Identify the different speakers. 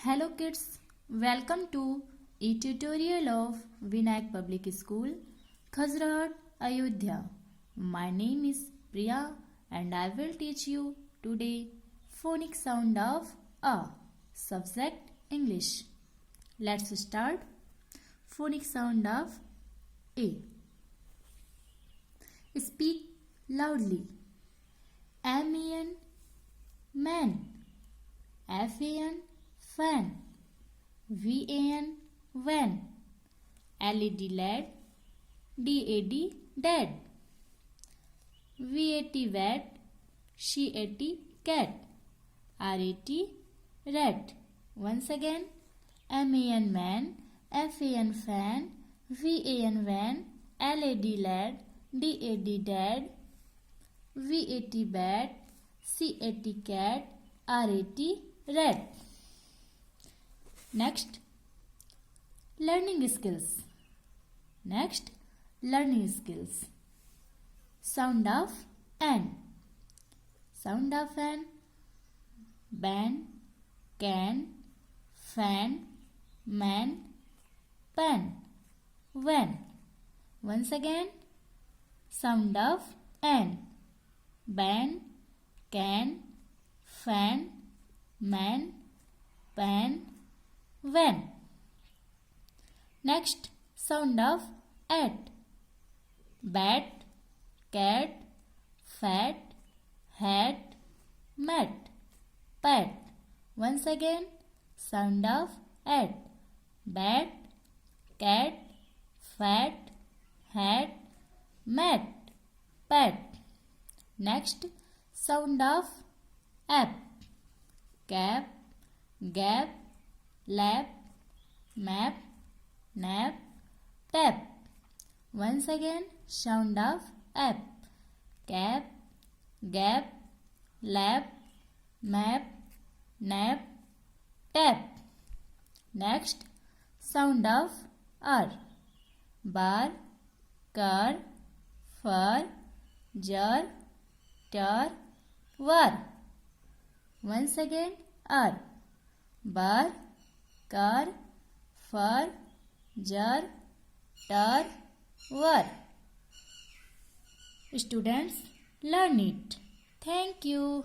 Speaker 1: Hello kids, welcome to e-tutorial of Vinayak Public School, Khazrahat, Ayodhya. My name is Priya and I will teach you today phonic sound of A. Subject English. Let's start. Phonic sound of A. Speak loudly. M-A-N, man. F-A-N, fan. V-A-N, van. L-E-D, lad. D-A-D, dad. V-A-T, vat. C-A-T, cat. R-A-T, rat. Once again, M-A-N, man. F-A-N, fan. V-A-N, van. L-A-D, lad. D-A-D, dad. V-A-T, bat. C-A-T, cat. R-A-T, rat. Next, learning skills. Sound of N. Sound of N. Ban, can, fan, man, pen, van. Once again, sound of N. Ban, can, fan, man, pen, van. Next, sound of at. Bat, cat, fat, hat, mat, pat. Once again, sound of at. Bat, cat, fat, hat, mat, pat. Next, sound of app. Cap, gap, lap, map, nap, tap. Once again, sound of app. Cap, gap, lap, map, nap, tap. Next, sound of R. Bar, car, fur, jar, tar, war. Once again, R. Bar, car, fur, jar, tar, war. Students, learn it. Thank you.